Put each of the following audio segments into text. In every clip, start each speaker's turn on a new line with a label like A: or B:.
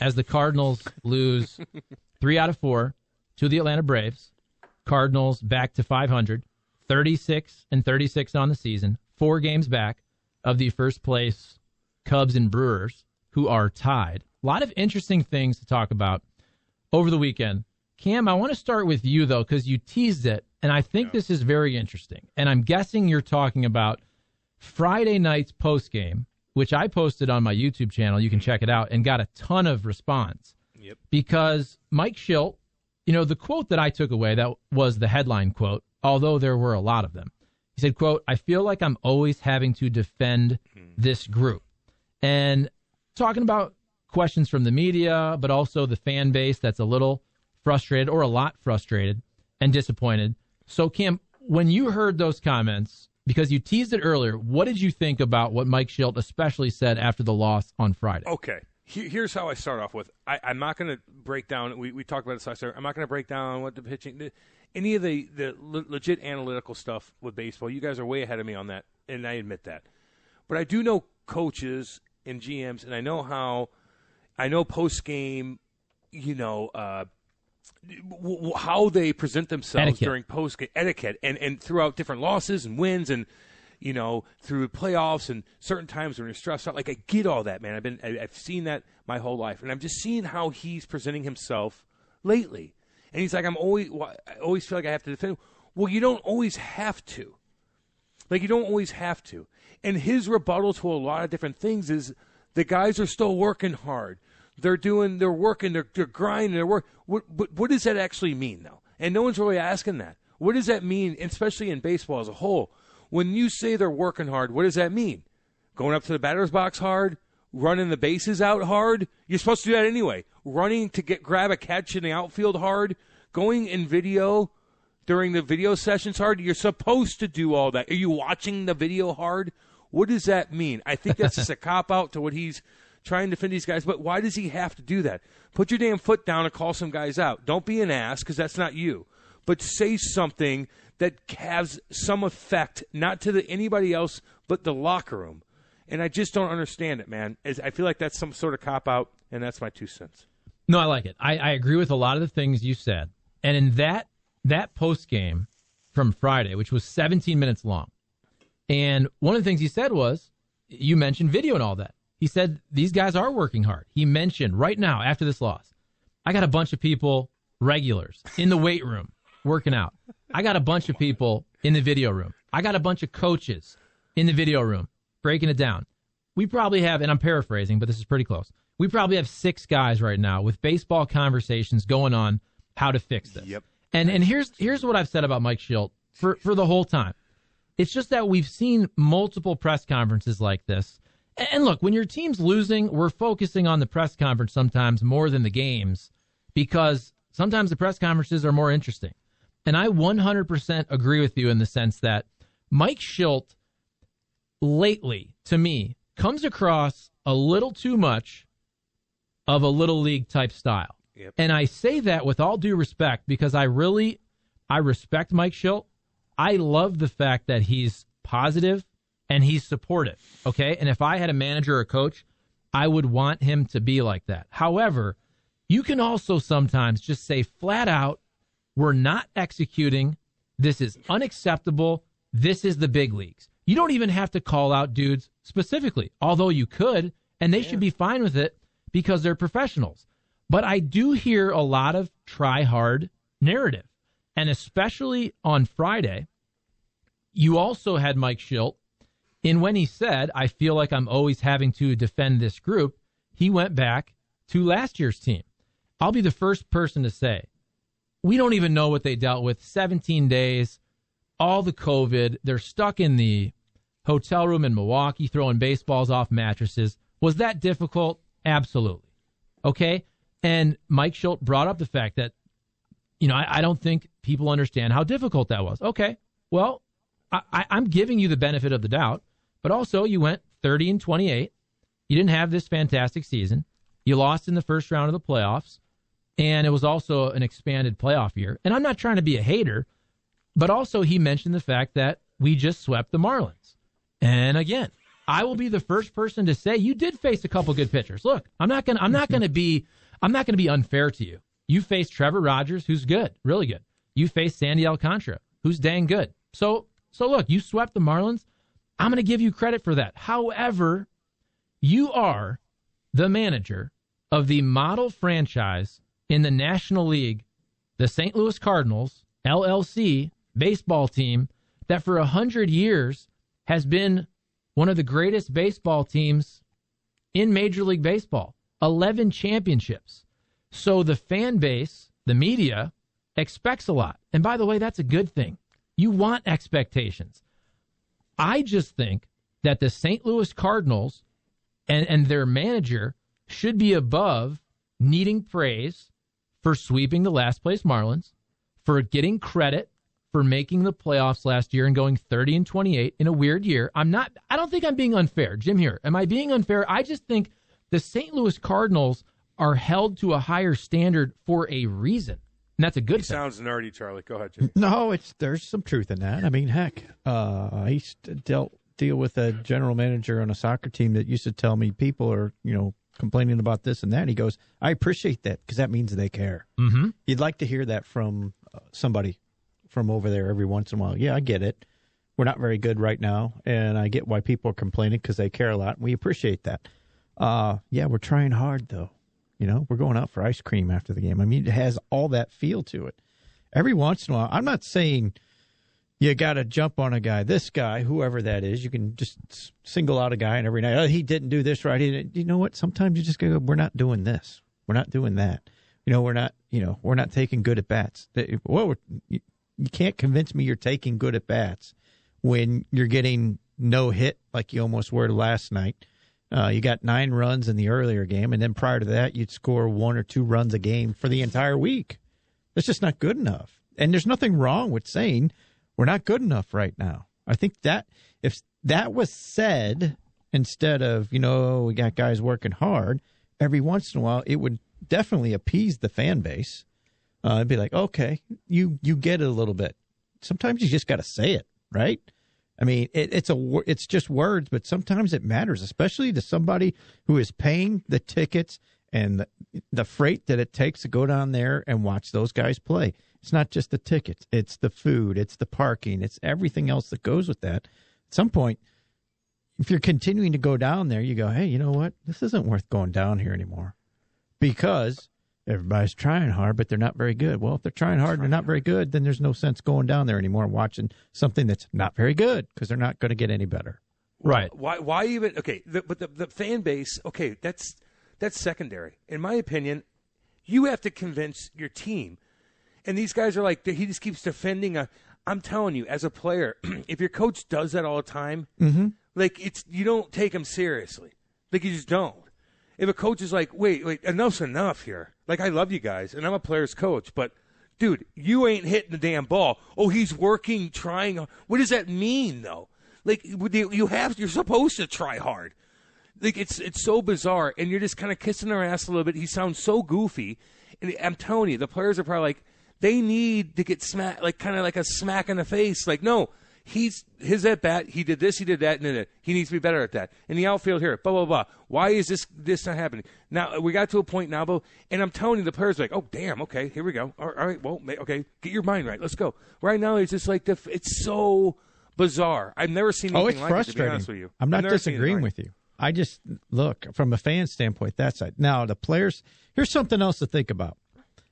A: as the Cardinals lose 3 out of 4 to the Atlanta Braves. Cardinals back to 500, 36-36 on the season, 4 games back of the first place Cubs and Brewers, who are tied. A lot of interesting things to talk about over the weekend. Cam, I want to start with you, though, because you teased it, and I think this is very interesting. And I'm guessing you're talking about Friday night's postgame, which I posted on my YouTube channel. You can check it out, and got a ton of response.
B: Yep.
A: Because Mike Shildt, the quote that I took away, that was the headline quote, although there were a lot of them. He said, quote, "I feel like I'm always having to defend this group." And talking about questions from the media, but also the fan base that's a little frustrated or a lot frustrated and disappointed. So, Cam, when you heard those comments, because you teased it earlier, what did you think about what Mike Shildt especially said after the loss on Friday?
B: Okay. Here's how I start off with. I'm not going to break down. We talked about this last year. I'm not going to break down what the pitching, any of the legit analytical stuff with baseball. You guys are way ahead of me on that, and I admit that. But I do know coaches and GMs, and I know post game, how they present themselves during post game etiquette, and throughout different losses and wins, and through playoffs and certain times when you're stressed out. Like, I get all that, man. I've seen that my whole life, and I'm just seeing how he's presenting himself lately. And he's like, I always feel like I have to defend him. Well, you don't always have to. And his rebuttal to a lot of different things is the guys are still working hard. They're working, they're grinding, they're working. What does that actually mean, though? And no one's really asking that. What does that mean, especially in baseball as a whole? When you say they're working hard, what does that mean? Going up to the batter's box hard? Running the bases out hard? You're supposed to do that anyway. Running to grab a catch in the outfield hard? Going in video during the video sessions hard? You're supposed to do all that. Are you watching the video hard? What does that mean? I think that's just a cop-out to what he's trying to defend these guys. But why does he have to do that? Put your damn foot down and call some guys out. Don't be an ass, because that's not you. But say something that has some effect, not to anybody else but the locker room. And I just don't understand it, man. I feel like that's some sort of cop-out, and that's my 2 cents.
A: No, I like it. I agree with a lot of the things you said. And in that post-game from Friday, which was 17 minutes long, and one of the things he said was, you mentioned video and all that. He said, these guys are working hard. He mentioned right now, after this loss, I got a bunch of people, regulars, in the weight room, working out. I got a bunch of people in the video room. I got a bunch of coaches in the video room breaking it down. We probably have, and I'm paraphrasing, but this is pretty close. We probably have 6 guys right now with baseball conversations going on how to fix this.
B: Yep.
A: And here's what I've said about Mike Shildt for the whole time. It's just that we've seen multiple press conferences like this. And look, when your team's losing, we're focusing on the press conference sometimes more than the games, because sometimes the press conferences are more interesting. And I 100% agree with you in the sense that Mike Shildt lately, to me, comes across a little too much of a little league type style.
B: Yep.
A: And I say that with all due respect, because I respect Mike Shildt. I love the fact that he's positive and he's supportive, okay? And if I had a manager or coach, I would want him to be like that. However, you can also sometimes just say flat out, we're not executing. This is unacceptable. This is the big leagues. You don't even have to call out dudes specifically, although you could, and they should be fine with it because they're professionals. But I do hear a lot of try-hard narrative, and especially on Friday, you also had Mike Shildt, and when he said, I feel like I'm always having to defend this group, he went back to last year's team. I'll be the first person to say, we don't even know what they dealt with. 17 days, all the COVID. They're stuck in the hotel room in Milwaukee throwing baseballs off mattresses. Was that difficult? Absolutely. Okay? And Mike Shildt brought up the fact that, I don't think people understand how difficult that was. Okay, well, I'm giving you the benefit of the doubt, but also you went 30-28. You didn't have this fantastic season. You lost in the first round of the playoffs, and it was also an expanded playoff year. And I'm not trying to be a hater, but also he mentioned the fact that we just swept the Marlins. And again, I will be the first person to say you did face a couple good pitchers. Look, I'm not gonna be unfair to you. You faced Trevor Rogers, who's good, really good. You faced Sandy Alcantara, who's dang good. So look, you swept the Marlins. I'm going to give you credit for that. However, you are the manager of the model franchise in the National League, the St. Louis Cardinals, LLC, baseball team that for 100 years has been one of the greatest baseball teams in Major League Baseball. 11 championships. So the fan base, the media, expects a lot. And by the way, that's a good thing. You want expectations. I just think that the St. Louis Cardinals and their manager should be above needing praise for sweeping the last place Marlins, for getting credit for making the playoffs last year and going 30-28 in a weird year. I don't think I'm being unfair. Jim Heuer, am I being unfair? I just think the St. Louis Cardinals are held to a higher standard for a reason. And that's a good thing.
B: Sounds nerdy, Charlie. Go ahead, Jim.
C: No, there's some truth in that. I mean, heck, I used to deal with a general manager on a soccer team that used to tell me people are, complaining about this and that. And he goes, I appreciate that because that means they care.
A: Mm-hmm.
C: You'd like to hear that from somebody from over there every once in a while. Yeah, I get it. We're not very good right now, and I get why people are complaining because they care a lot. And we appreciate that. Yeah, we're trying hard, though. We're going out for ice cream after the game. I mean, it has all that feel to it. Every once in a while, I'm not saying you got to jump on a guy, this guy, whoever that is. You can just single out a guy and every night, oh, he didn't do this right. You know what? Sometimes you just go, we're not doing this. We're not doing that. We're not taking good at bats. Well, you can't convince me you're taking good at bats when you're getting no hit like you almost were last night. You got 9 runs in the earlier game, and then prior to that, you'd score 1 or 2 runs a game for the entire week. That's just not good enough. And there's nothing wrong with saying we're not good enough right now. I think that if that was said instead of, we got guys working hard, every once in a while, it would definitely appease the fan base. It'd be like, okay, you get it a little bit. Sometimes you just got to say it, right? I mean, it's just words, but sometimes it matters, especially to somebody who is paying the tickets and the freight that it takes to go down there and watch those guys play. It's not just the tickets. It's the food. It's the parking. It's everything else that goes with that. At some point, if you're continuing to go down there, you go, hey, you know what? This isn't worth going down here anymore because everybody's trying hard, but they're not very good. Well, if they're trying hard and they're not very good, then there's no sense going down there anymore and watching something that's not very good because they're not going to get any better.
A: Right.
B: Why even – okay, but the fan base, okay, that's secondary. In my opinion, you have to convince your team. And these guys are like – he just keeps defending I'm telling you, as a player, if your coach does that all the time, like you don't take him seriously. Like you just don't. If a coach is like, wait, enough's enough here. Like, I love you guys, and I'm a player's coach, but, dude, you ain't hitting the damn ball. Oh, he's working, trying. What does that mean, though? Like, you're supposed to try hard. Like, it's so bizarre, and you're just kind of kissing their ass a little bit. He sounds so goofy. And I'm telling you, the players are probably like, they need to get smacked, like, kind of like a smack in the face. Like, no. His at bat, he did this, he did that, and he needs to be better at that. In the outfield here, blah, blah, blah. Why is this not happening? Now, we got to a point now, Bo, and I'm telling you, the players are like, oh, damn, okay, here we go. All right, well, okay, get your mind right. Let's go. Right now, it's just like, it's so bizarre. I've never seen anything like it, to be honest with you.
C: I'm not disagreeing with you. I just, look, from a fan standpoint, that side. Now, the players, here's something else to think about.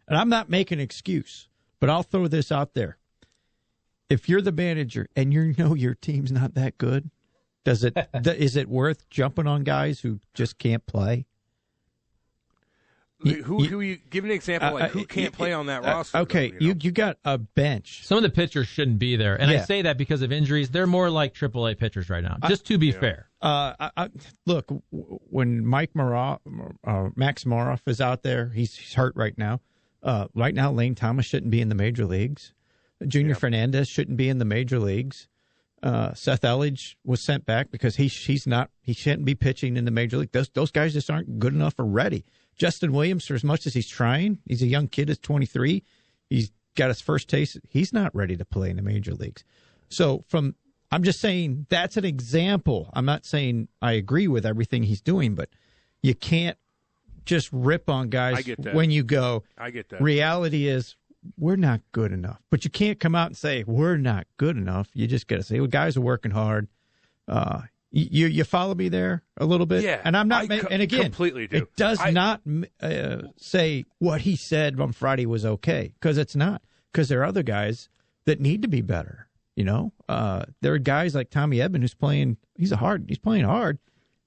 C: And I'm not making an excuse, but I'll throw this out there. If you're the manager and you know your team's not that good, is it worth jumping on guys who just can't play?
B: Who you give an example? Like who can't play on that roster?
C: Okay, though, you got a bench.
A: Some of the pitchers shouldn't be there, and I say that because of injuries. They're more like AAA pitchers right now. Just to be fair.
C: Look, when Max Moroff is out there, he's hurt right now. Right now, Lane Thomas shouldn't be in the major leagues. Junior Fernandez shouldn't be in the major leagues. Seth Elledge was sent back because he shouldn't be pitching in the major league. Those guys just aren't good enough or ready. Justin Williams, for as much as he's trying, he's a young kid, he's 23. He's got his first taste. He's not ready to play in the major leagues. So I'm just saying that's an example. I'm not saying I agree with everything he's doing, but you can't just rip on guys
B: I get that.
C: when you go.
B: I get that.
C: Reality is we're not good enough. But you can't come out and say we're not good enough. You just got to say, well, guys are working hard. You follow me there a little bit?
B: Yeah.
C: And I'm not and again,
B: completely do.
C: It does not say what he said on Friday was okay, because it's not. Because there are other guys that need to be better. You know, there are guys like Tommy Edman who's playing. He's playing hard.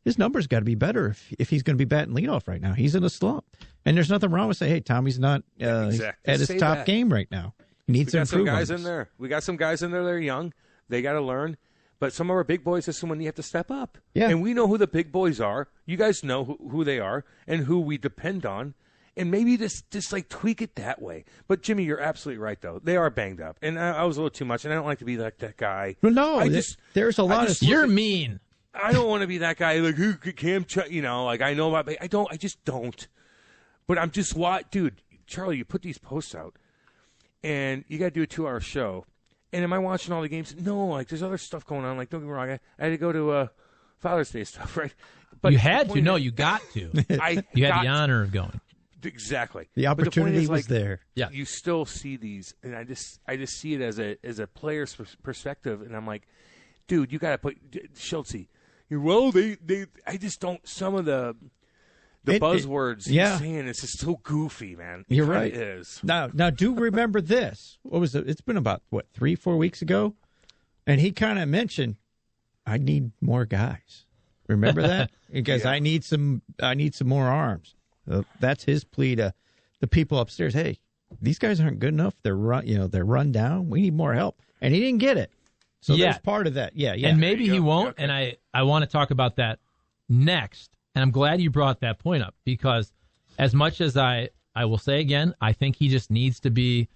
C: His numbers got to be better if he's going to be batting leadoff right now. He's in a slump, and there's nothing wrong with saying, "Hey, Tommy's not at his top game right now. He needs to improve."
B: We got some guys in there. We got some guys in there that are young. They got to learn. But some of our big boys, is someone you have to step up.
C: Yeah.
B: And we know who the big boys are. You guys know who they are and who we depend on. And maybe just like tweak it that way. But, Jimmy, you're absolutely right, though. They are banged up. And I was a little too much, and I don't like to be like that guy.
C: Well, no, there's a lot of...
A: You're mean.
B: I don't want to be that guy, like, who Cam, you know, like, I know about... I just don't. But I'm just... Dude, Charlie, you put these posts out, and you got to do a 2-hour show. And am I watching all the games? No, like, there's other stuff going on. Like, don't get me wrong, I had to go to Father's Day stuff, right? But
A: you had to. No, you got to. You had the honor of going.
B: Exactly.
C: The opportunity was there.
A: Yeah.
B: You still see these, and I just see it as a player's perspective, and I'm like, dude, you got to put Shildt. Well, I just don't. Some of the buzzwords he's saying is just so goofy, man.
C: You're right.
B: It is.
C: Now, do remember this? What was it? It's been about 3-4 weeks ago, and he kind of mentioned, I need more guys. Remember that? Because I need some more arms. That's his plea to the people upstairs. Hey, these guys aren't good enough. They're run down. We need more help, and he didn't get it. So there's part of that. Yeah.
A: And maybe he won't. Okay. And I want to talk about that next. And I'm glad you brought that point up, because as much as I will say again, I think he just needs to be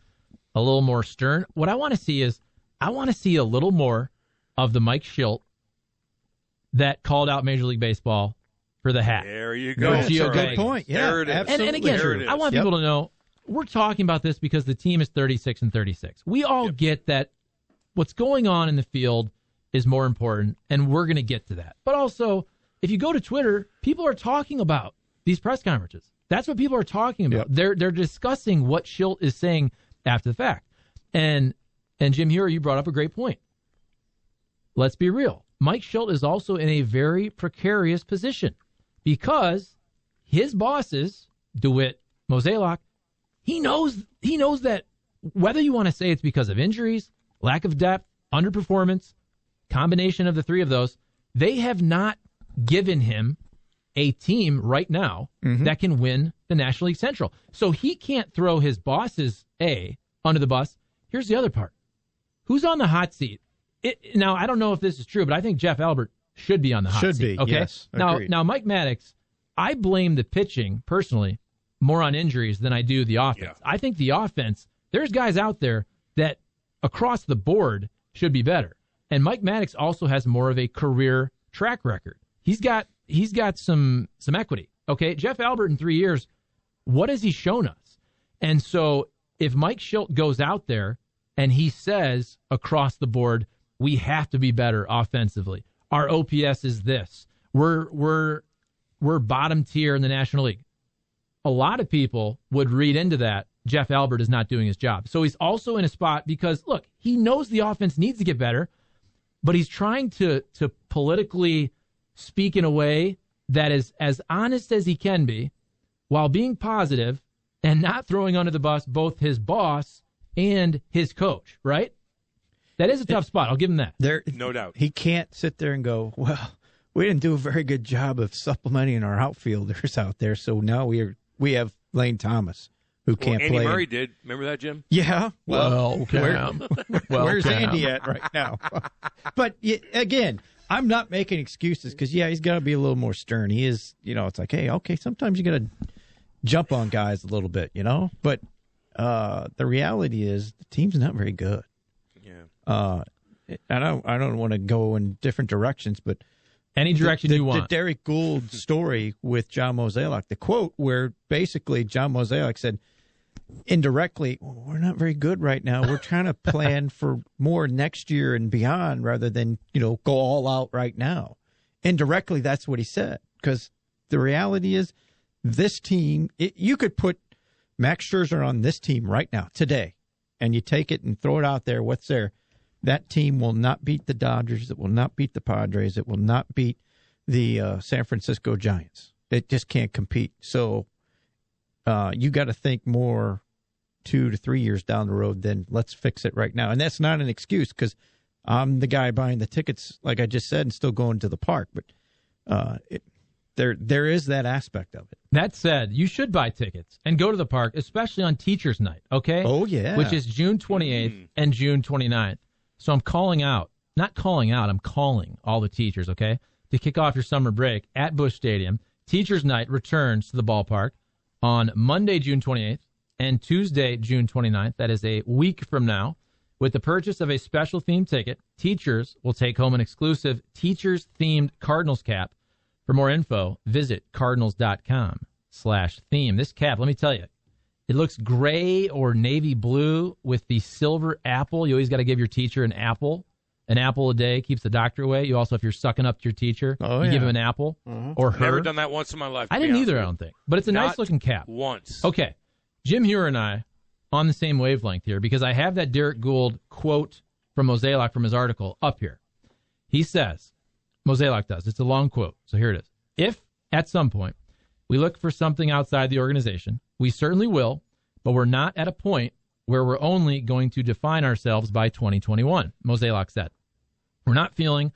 A: a little more stern. What I want to see is a little more of the Mike Shildt that called out Major League Baseball for the hat.
B: There you go.
C: That's a good point. Yeah,
B: there it is.
C: Absolutely.
A: And again, I want people to know we're talking about this because the team is 36-36. We all get that what's going on in the field is more important, and we're going to get to that. But also, if you go to Twitter, people are talking about these press conferences. That's what people are talking about. They're discussing what Shildt is saying after the fact. And Jim Heuer, you brought up a great point. Let's be real. Mike Shildt is also in a very precarious position because his bosses, DeWitt, Mozeliak, he knows that whether you want to say it's because of injuries, lack of depth, underperformance, combination of the three of those, they have not given him a team right now that can win the National League Central. So he can't throw his bosses under the bus. Here's the other part. Who's on the hot seat? Now, I don't know if this is true, but I think Jeff Albert should be on the hot seat.
C: Should be,
A: okay?
C: Yes. Agreed.
A: Now, Mike Maddox, I blame the pitching, personally, more on injuries than I do the offense. Yeah. I think the offense, there's guys out there that across the board should be better. And Mike Maddox also has more of a career track record. He's got some equity. Okay, Jeff Albert in 3 years, what has he shown us? And so if Mike Shildt goes out there and he says across the board, we have to be better offensively. Our OPS is this. We're bottom tier in the National League. A lot of people would read into that Jeff Albert is not doing his job. So he's also in a spot because, look, he knows the offense needs to get better, but he's trying to politically speak in a way that is as honest as he can be while being positive and not throwing under the bus both his boss and his coach, right? That is a tough spot. I'll give him that.
B: No doubt.
C: He can't sit there and go, well, we didn't do a very good job of supplementing our outfielders out there, so now we have Lane Thomas, who can't
B: Andy
C: play.
B: Murray did. Remember that, Jim?
C: Yeah.
A: Well,
C: where's Andy at right now? But again, I'm not making excuses because, he's got to be a little more stern. He is, it's like, hey, okay, sometimes you got to jump on guys a little bit, But the reality is the team's not very good. Yeah. I don't want to go in different directions, but
A: any direction you want.
C: The Derek Gould story with John Mozeliak, the quote where basically John Mozeliak said, indirectly, we're not very good right now. We're trying to plan for more next year and beyond rather than, go all out right now. Indirectly, that's what he said, because the reality is this team, you could put Max Scherzer on this team right now, today, and you take it and throw it out there, what's there? That team will not beat the Dodgers. It will not beat the Padres. It will not beat the San Francisco Giants. It just can't compete. So you got to think more 2 to 3 years down the road than let's fix it right now. And that's not an excuse, because I'm the guy buying the tickets, like I just said, and still going to the park. But there is that aspect of it.
A: That said, you should buy tickets and go to the park, especially on Teachers Night, okay?
C: Oh, yeah.
A: Which is June 28th and June 29th. So I'm calling out, not calling out, I'm calling all the teachers, okay, to kick off your summer break at Busch Stadium. Teachers Night returns to the ballpark on Monday, June 28th, and Tuesday, June 29th. That is a week from now. With the purchase of a special themed ticket, teachers will take home an exclusive teachers-themed Cardinals cap. For more info, visit cardinals.com/theme. This cap, let me tell you, it looks gray or navy blue with the silver apple. You always got to give your teacher an apple. An apple a day keeps the doctor away. You also, if you're sucking up to your teacher, give him an apple or her.
B: Never done that once in my life.
A: I didn't either, I don't think. But it's a nice-looking cap.
B: Once.
A: Okay. Jim Heuer and I on the same wavelength here, because I have that Derek Gould quote from Mozeliak from his article up here. He says, Mozeliak does, it's a long quote, so here it is. If, at some point, we look for something outside the organization, we certainly will, but we're not at a point where we're only going to define ourselves by 2021, Mozeliak said. We're not feeling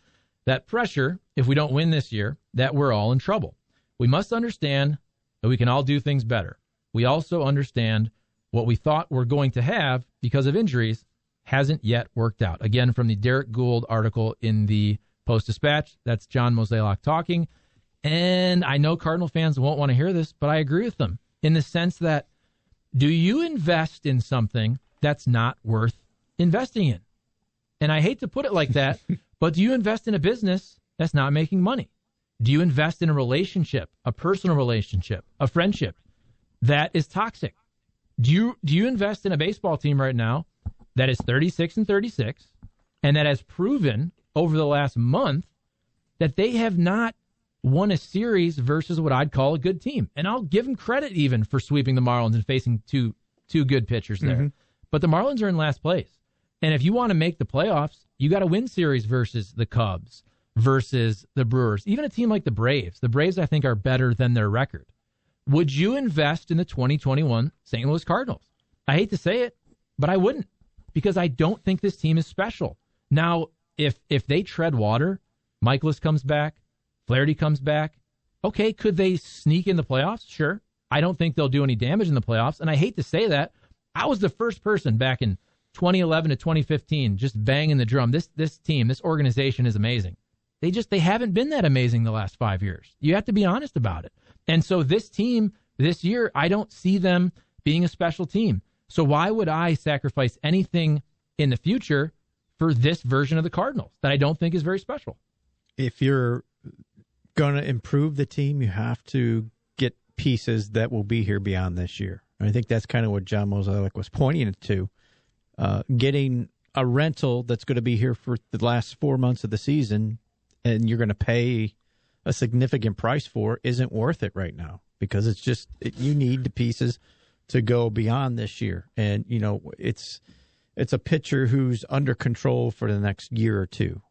A: that pressure if we don't win this year, that we're all in trouble. We must understand that we can all do things better. We also understand what we thought we're going to have because of injuries hasn't yet worked out. Again, from the Derek Gould article in the Post-Dispatch, that's John Mozeliak talking. And I know Cardinal fans won't want to hear this, but I agree with them in the sense that, do you invest in something that's not worth investing in? And I hate to put it like that, but do you invest in a business that's not making money? Do you invest in a relationship, a personal relationship, a friendship that is toxic? Do you invest in a baseball team right now that is 36-36 and that has proven over the last month that they have not won a series versus what I'd call a good team? And I'll give them credit even for sweeping the Marlins and facing two good pitchers there. Mm-hmm. But the Marlins are in last place. And if you want to make the playoffs, you got to win series versus the Cubs, versus the Brewers, even a team like the Braves. The Braves, I think, are better than their record. Would you invest in the 2021 St. Louis Cardinals? I hate to say it, but I wouldn't, because I don't think this team is special. Now, if they tread water, Michaelis comes back, Flaherty comes back, okay, could they sneak in the playoffs? Sure. I don't think they'll do any damage in the playoffs, and I hate to say that. I was the first person back in 2011 to 2015 just banging the drum. This team, this organization is amazing. They haven't been that amazing the last 5 years. You have to be honest about it. And so this team, this year, I don't see them being a special team. So why would I sacrifice anything in the future for this version of the Cardinals that I don't think is very special?
C: If you're going to improve the team, you have to get pieces that will be here beyond this year. And I think that's kind of what John Mozeliak was pointing to. Getting a rental that's going to be here for the last 4 months of the season, and you're going to pay a significant price for, isn't worth it right now, because it's just you need the pieces to go beyond this year. And it's a pitcher who's under control for the next year or two.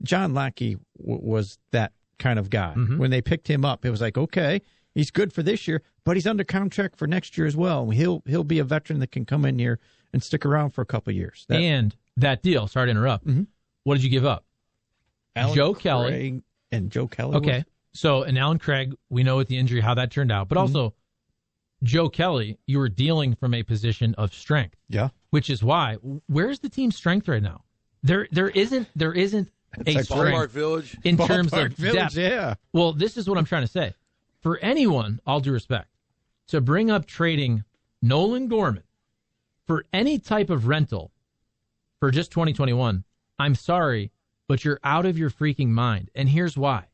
C: John Lackey was that kind of guy. Mm-hmm. When they picked him up, it was like, okay, he's good for this year, but he's under contract for next year as well. He'll be a veteran that can come in here and stick around for a couple of years.
A: And that deal, sorry to interrupt, what did you give up? Joe Kelly.
C: And Joe Kelly.
A: Okay. And Alan Craig, we know with the injury how that turned out. But also, Joe Kelly, you were dealing from a position of strength.
C: Yeah.
A: Which is why, where's the team's strength right now? There isn't a strength
B: Village.
A: in terms of
C: Village,
A: depth.
C: Yeah.
A: Well, this is what I'm trying to say. For anyone, all due respect, to bring up trading Nolan Gorman for any type of rental for just 2021, I'm sorry, but you're out of your freaking mind. And here's why.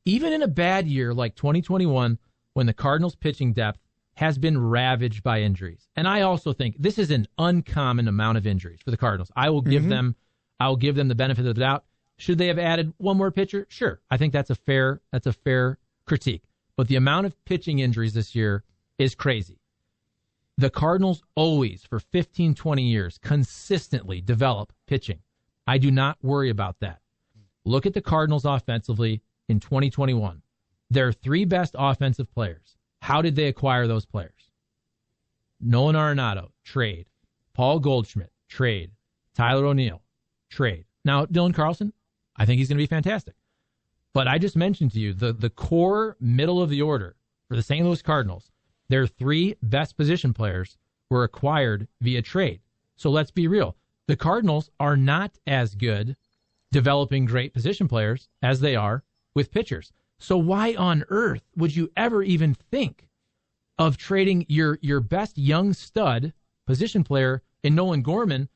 A: Even in a bad year like 2021, when the Cardinals' pitching depth has been ravaged by injuries. And I also think this is an uncommon amount of injuries for the Cardinals. I will give them the benefit of the doubt. Should they have added one more pitcher? Sure. I think that's a fair critique. But the amount of pitching injuries this year is crazy. The Cardinals always, for 15, 20 years, consistently develop pitching. I do not worry about that. Look at the Cardinals offensively in 2021. Their 3 best offensive players. How did they acquire those players? Nolan Arenado, trade. Paul Goldschmidt, trade. Tyler O'Neill, trade. Now, Dylan Carlson, I think he's going to be fantastic. But I just mentioned to you the core middle of the order for the St. Louis Cardinals. Their 3 best position players were acquired via trade. So let's be real. The Cardinals are not as good developing great position players as they are with pitchers. So why on earth would you ever even think of trading your best young stud position player in Nolan Gorman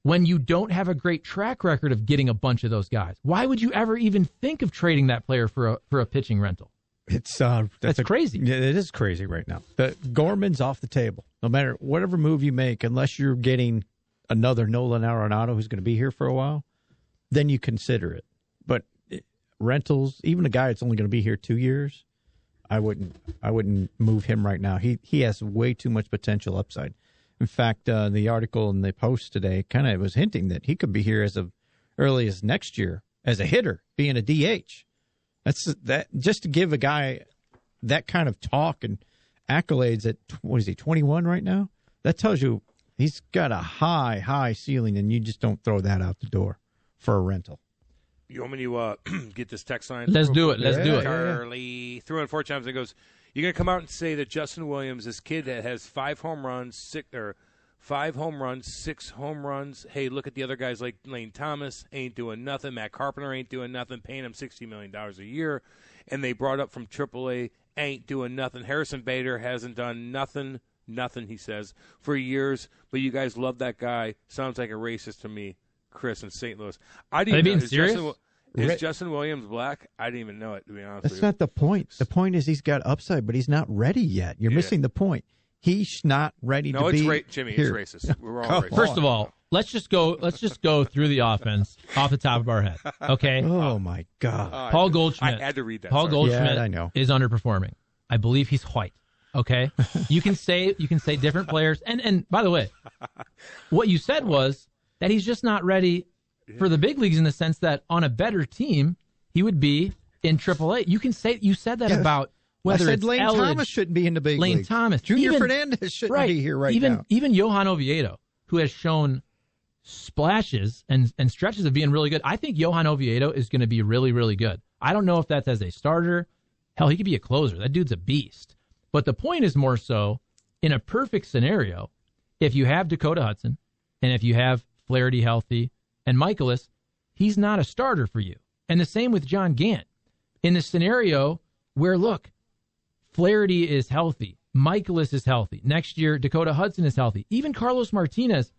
A: when you don't have a great track record of getting a bunch of those guys? Why would you ever even think of trading that player for a pitching rental?
C: It's
A: that's crazy.
C: Yeah, it is crazy right now. The Gorman's off the table. No matter whatever move you make, unless you're getting another Nolan Arenado who's going to be here for a while, then you consider it. But rentals, even a guy that's only going to be here 2 years, I wouldn't move him right now. He has way too much potential upside. In fact, the article in the Post today kind of was hinting that he could be here as early as next year as a hitter, being a DH. That just to give a guy that kind of talk and accolades at, what is he, 21 right now? That tells you he's got a high ceiling, and you just don't throw that out the door for a rental.
B: You want me to get this text line?
A: Let's do it. Let's do it.
B: Charlie threw in 4 times and goes, you're going to come out and say that Justin Williams, this kid that has 5 home runs, 6 home runs. Hey, look at the other guys like Lane Thomas, ain't doing nothing. Matt Carpenter ain't doing nothing, paying him $60 million a year. And they brought up from AAA, ain't doing nothing. Harrison Bader hasn't done nothing, he says, for years. But you guys love that guy. Sounds like a racist to me. Chris in St. Louis. I didn't
A: Are they being
B: know.
A: serious?
B: Is Justin Williams black? I didn't even know it, to be honest with you.
C: That's not the point. The point is he's got upside, but he's not ready yet. You're missing the point. He's not ready to be
B: Jimmy,
C: here.
B: it's racist. We're all racist.
A: First of all, let's just go through the offense off the top of our head. Okay?
C: Oh my God.
A: Paul Goldschmidt.
B: I had to read that.
A: Paul Goldschmidt
C: I know.
A: is underperforming. I believe he's white. Okay? You can say different players, and by the way, what you said was that he's just not ready for the big leagues in the sense that on a better team he would be in AAA. You said that about whether it's
C: Lane Thomas shouldn't be in the big
A: Lane
C: league.
A: Thomas,
C: Junior Fernandez shouldn't be here right now.
A: Even Johan Oviedo, who has shown splashes and stretches of being really good. I think Johan Oviedo is going to be really, really good. I don't know if that's as a starter. Hell, he could be a closer. That dude's a beast. But the point is more so, in a perfect scenario, if you have Dakota Hudson and if you have Flaherty healthy and Michaelis, he's not a starter for you. And the same with John Gant. In the scenario where, look, Flaherty is healthy, Michaelis is healthy. Next year, Dakota Hudson is healthy. Even Carlos Martinez,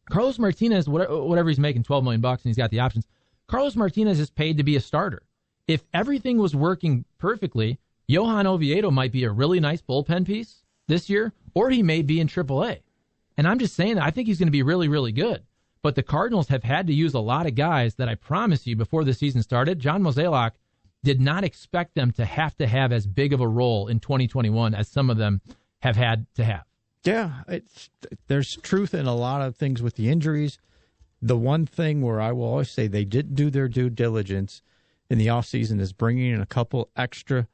A: whatever he's making, $12 million and he's got the options. Carlos Martinez is paid to be a starter. If everything was working perfectly, Johan Oviedo might be a really nice bullpen piece this year, or he may be in AAA. And I'm just saying that I think he's going to be really, really good. But the Cardinals have had to use a lot of guys that I promise you before the season started. John Mozeliak did not expect them to have as big of a role in 2021 as some of them have had to have.
C: Yeah, there's truth in a lot of things with the injuries. The one thing where I will always say they didn't do their due diligence in the offseason is bringing in a couple extra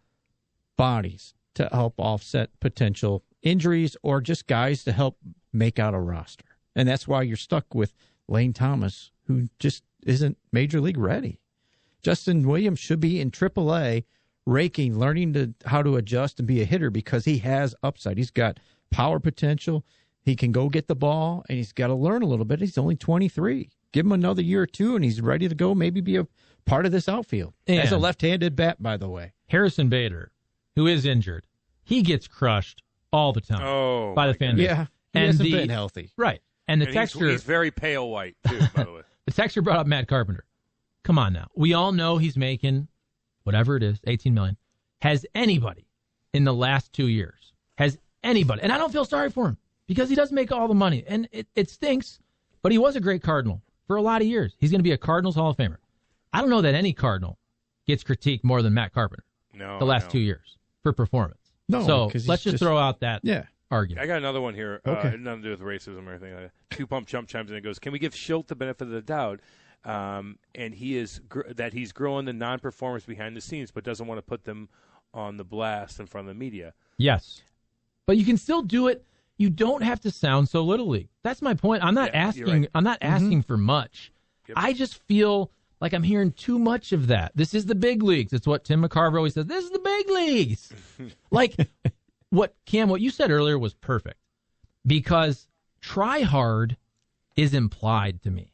C: bodies to help offset potential injuries or just guys to help make out a roster. And that's why you're stuck with Lane Thomas, who just isn't major league ready. Justin Williams should be in AAA, raking, learning how to adjust and be a hitter because he has upside. He's got power potential. He can go get the ball, and he's got to learn a little bit. He's only 23. Give him another year or two, and he's ready to go, maybe be a part of this outfield. And as a left-handed bat, by the way.
A: Harrison Bader, who is injured, he gets crushed all the time by the fan base.
C: Yeah, he hasn't been healthy.
A: Right. And the texture...
B: He's very pale white, too, by the way.
A: The texture brought up Matt Carpenter. Come on now. We all know he's making, whatever it is, $18 million. Has anybody in the last 2 years, has anybody. And I don't feel sorry for him because he does make all the money. And it stinks, but he was a great Cardinal for a lot of years. He's going to be a Cardinals Hall of Famer. I don't know that any Cardinal gets critiqued more than Matt Carpenter the last 2 years for performance.
C: No,
A: so let's just throw out that argument.
B: I got another one here.
C: Okay.
B: Nothing to do with racism or anything like that. Two Pump Chump chimes in and goes, can we give Shildt the benefit of the doubt? And he's growing the non-performers behind the scenes, but doesn't want to put them on the blast in front of the media.
A: Yes. But you can still do it. You don't have to sound so Little League. That's my point. I'm not asking.
B: Right.
A: I'm not asking for much.
B: Yep.
A: I just feel like I'm hearing too much of that. This is the big leagues. It's what Tim McCarver always says. This is the big leagues. Like what you said earlier was perfect because try hard is implied to me.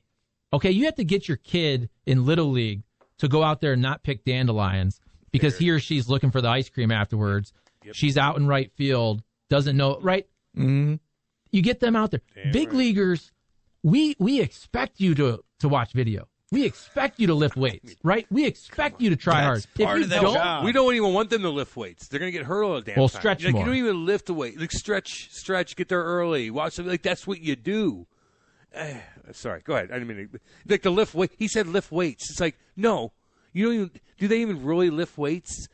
A: Okay, you have to get your kid in Little League to go out there and not pick dandelions because he or she's looking for the ice cream afterwards. Yep. She's out in right field, doesn't know, right? Mm-hmm. You get them out there.
B: Damn
A: big
B: right.
A: leaguers, we expect you to watch video. We expect you to lift weights, right? We expect you to try hard.
C: part of their job.
B: We don't even want them to lift weights. They're going to get hurt all the damn time.
A: Stretch
B: like,
A: more.
B: You don't even lift a weight. Like stretch, get there early. Watch them. Like that's what you do. Sorry, go ahead. I didn't mean to, like the lift weight. He said lift weights. It's like no, you don't even. Do they even really lift weights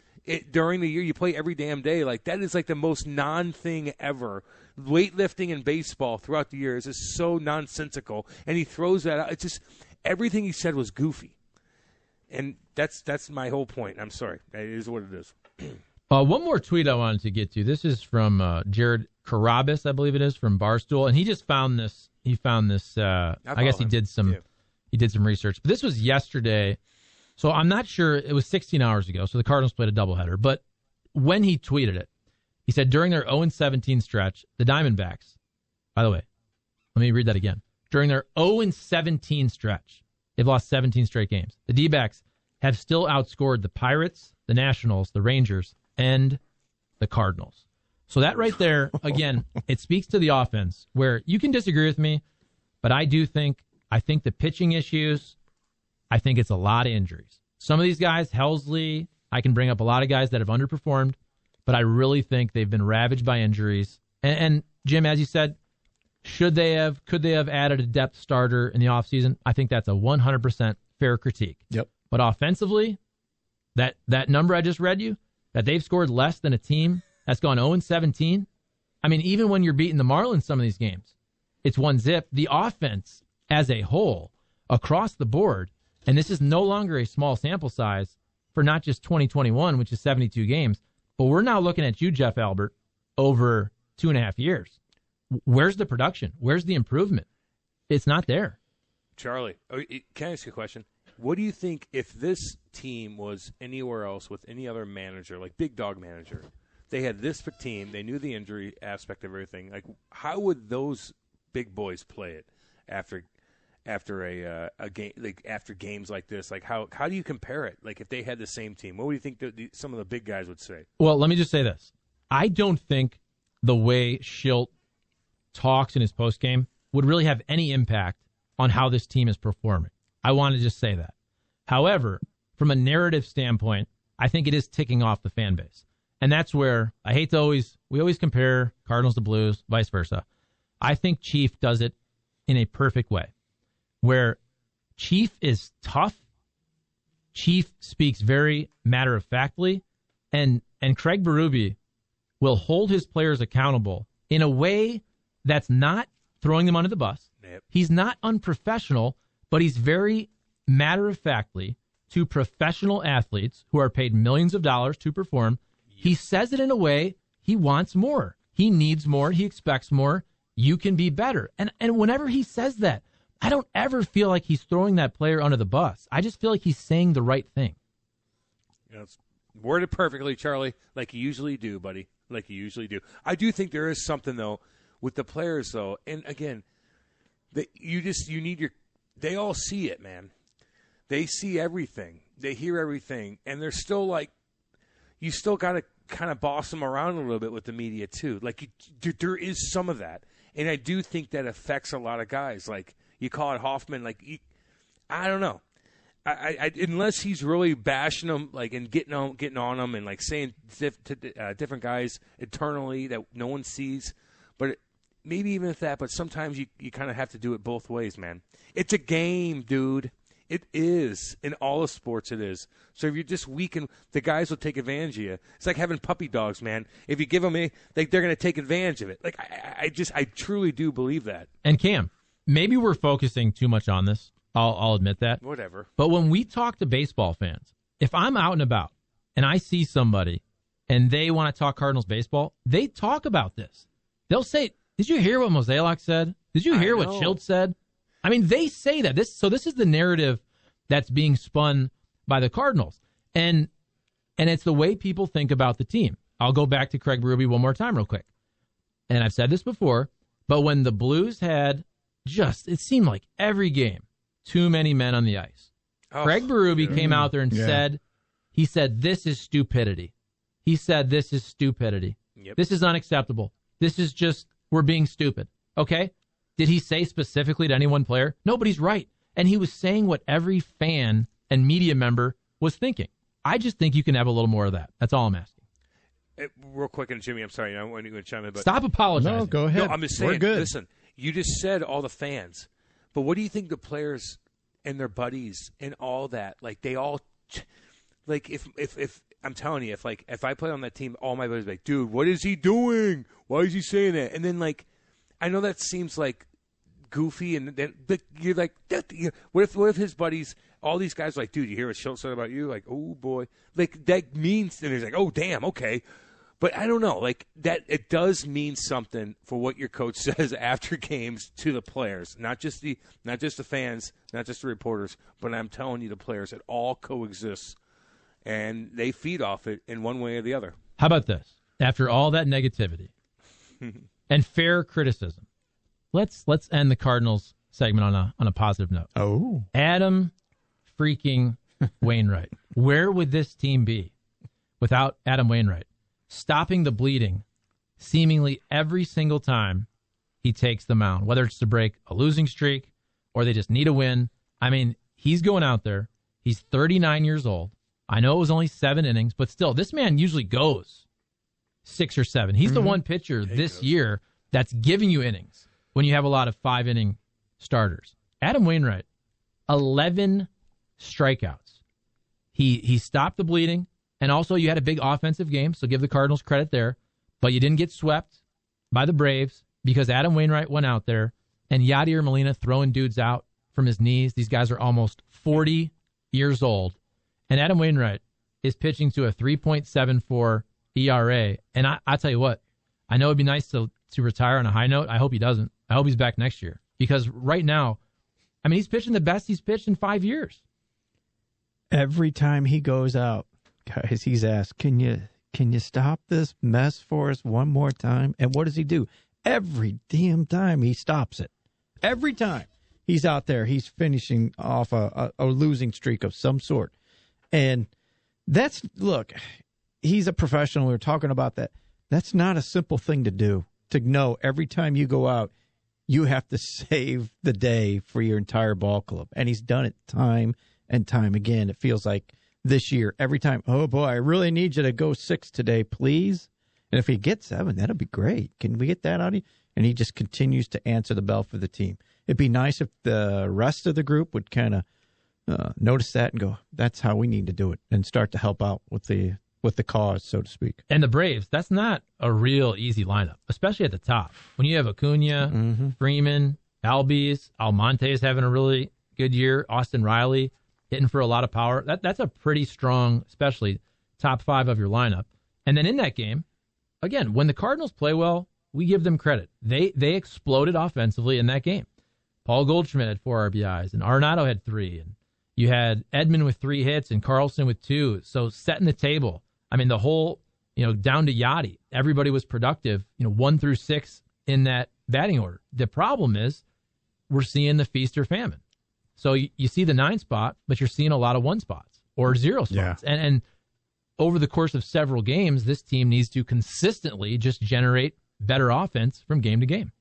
B: during the year? You play every damn day. Like that is like the most non-thing ever. Weightlifting in baseball throughout the years is so nonsensical, and he throws that out. It's just everything he said was goofy, and that's my whole point. I'm sorry, it is what it is.
A: One more tweet I wanted to get to. This is from Jared Carabas, I believe it is, from Barstool, and he just found this. He found this. I guess he did some research. But this was yesterday, so I'm not sure. It was 16 hours ago, so the Cardinals played a doubleheader. But when he tweeted it, he said during their 0-17 stretch, the Diamondbacks. By the way, let me read that again. During their 0-17 stretch, they've lost 17 straight games. The D-backs have still outscored the Pirates, the Nationals, the Rangers, and the Cardinals. So that right there, again, it speaks to the offense where you can disagree with me, but I think the pitching issues, I think it's a lot of injuries. Some of these guys, Helsley, I can bring up a lot of guys that have underperformed, but I really think they've been ravaged by injuries. And Jim, as you said, could they have added a depth starter in the offseason? I think that's a 100% fair critique.
C: Yep.
A: But offensively, that number I just read you, that they've scored less than a team that's gone 0-17. I mean, even when you're beating the Marlins some of these games, it's 1-0. The offense as a whole, across the board, and this is no longer a small sample size for not just 2021, which is 72 games, but we're now looking at you, Jeff Albert, over 2.5 years. Where's the production? Where's the improvement? It's not there.
B: Charlie, can I ask you a question? What do you think if this team was anywhere else with any other manager, like big dog manager, they had this team, they knew the injury aspect of everything, like how would those big boys play it after a game, like after games like this? Like how do you compare it? Like if they had the same team, what would you think some of the big guys would say?
A: Well, let me just say this. I don't think the way Shildt talks in his postgame would really have any impact on how this team is performing. I want to just say that. However, from a narrative standpoint, I think it is ticking off the fan base. And that's where we always compare Cardinals to Blues, vice versa. I think Chief does it in a perfect way, where Chief is tough. Chief speaks very matter-of-factly, and Craig Berube will hold his players accountable in a way that's not throwing them under the bus.
B: Yep.
A: He's not unprofessional, but he's very matter-of-factly to professional athletes who are paid millions of dollars to perform. He says it in a way he wants more. He needs more. He expects more. You can be better. And whenever he says that, I don't ever feel like he's throwing that player under the bus. I just feel like he's saying the right thing.
B: Yeah, it's worded perfectly, Charlie, like you usually do, buddy, like you usually do. I do think there is something, though, with the players, though. And, again, they all see it, man. They see everything. They hear everything. And they're still like, you still got to kind of boss them around a little bit with the media, too. Like, there is some of that. And I do think that affects a lot of guys. Like, you call it Hoffman. Like, I don't know. unless he's really bashing them, like, and getting on them, and like saying different guys eternally that no one sees. But maybe even if that, but sometimes you kind of have to do it both ways, man. It's a game, dude. It is. In all of sports, it is. So if you're just weak, and the guys will take advantage of you. It's like having puppy dogs, man. If you give them they're going to take advantage of it. Like, I truly do believe that.
A: And Cam, maybe we're focusing too much on this. I'll admit that.
B: Whatever.
A: But when we talk to baseball fans, if I'm out and about and I see somebody and they want to talk Cardinals baseball, they talk about this. They'll say, "Did you hear what Mozeliak said? Did you hear what Shildt said?" I mean, they say that. This is the narrative that's being spun by the Cardinals. And it's the way people think about the team. I'll go back to Craig Berube one more time real quick. And I've said this before, but when the Blues had it seemed like every game, too many men on the ice. Craig Berube came out there and said, this is stupidity. He said, this is stupidity.
B: Yep.
A: This is unacceptable. This is just, we're being stupid. Okay? Did he say specifically to any one player? No, but he's right. And he was saying what every fan and media member was thinking. I just think you can have a little more of that. That's all I'm asking.
B: Real quick, and Jimmy, I'm sorry, I want you to chime in. But
A: stop apologizing.
C: No, go ahead.
B: No, I'm just saying,
C: we're good.
B: Listen, you just said all the fans. But what do you think the players and their buddies and all that, like, they all, like, if I'm telling you, if I play on that team, all my buddies are like, dude, what is he doing? Why is he saying that? And then, like, I know that seems like goofy, and then you're like, what if his buddies, all these guys are like, dude, you hear what Shildt said about you? Like, oh boy, like that means, and he's like, oh damn, okay, but I don't know, like that it does mean something for what your coach says after games to the players, not just the fans, not just the reporters, but I'm telling you, the players, it all coexists, and they feed off it in one way or the other.
A: How about this? After all that negativity and fair criticism, let's end the Cardinals segment on a positive note.
C: Oh,
A: Adam freaking Wainwright. Where would this team be without Adam Wainwright stopping the bleeding seemingly every single time he takes the mound, whether it's to break a losing streak or they just need a win? I mean, he's going out there. He's 39 years old. I know it was only 7 innings, but still, this man usually goes 6 or 7. He's the one pitcher this year that's giving you innings when you have a lot of 5-inning starters. Adam Wainwright, 11 strikeouts. He stopped the bleeding, and also you had a big offensive game, so give the Cardinals credit there, but you didn't get swept by the Braves because Adam Wainwright went out there, and Yadier Molina throwing dudes out from his knees. These guys are almost 40 years old, and Adam Wainwright is pitching to a 3.74 ERA, and I tell you what, I know it'd be nice to retire on a high note. I hope he doesn't. I hope he's back next year, because right now, I mean, he's pitching the best he's pitched in 5 years.
C: Every time he goes out, guys, he's asked, can you stop this mess for us one more time? And what does he do? Every damn time he stops it. Every time he's out there, he's finishing off a losing streak of some sort. And look, he's a professional. We were talking about that. That's not a simple thing to do, to know every time you go out, you have to save the day for your entire ball club. And he's done it time and time again. It feels like this year, every time, oh boy, I really need you to go 6 today, please. And if he gets 7, that'd be great. Can we get that out of you? And he just continues to answer the bell for the team. It'd be nice if the rest of the group would kind of notice that and go, that's how we need to do it, and start to help out with the cause, so to speak.
A: And the Braves, that's not a real easy lineup, especially at the top. When you have Acuna, Freeman, Albies, Almonte is having a really good year, Austin Riley hitting for a lot of power. That's a pretty strong, especially top 5 of your lineup. And then in that game, again, when the Cardinals play well, we give them credit. They exploded offensively in that game. Paul Goldschmidt had 4 RBIs, and Arenado had 3, and you had Edman with 3 hits and Carlson with 2. So setting the table. I mean, the whole, down to Yachty, everybody was productive, 1 through 6 in that batting order. The problem is we're seeing the feast or famine. So you see the 9 spot, but you're seeing a lot of 1 spots or 0 spots. Yeah. And over the course of several games, this team needs to consistently just generate better offense from game to game.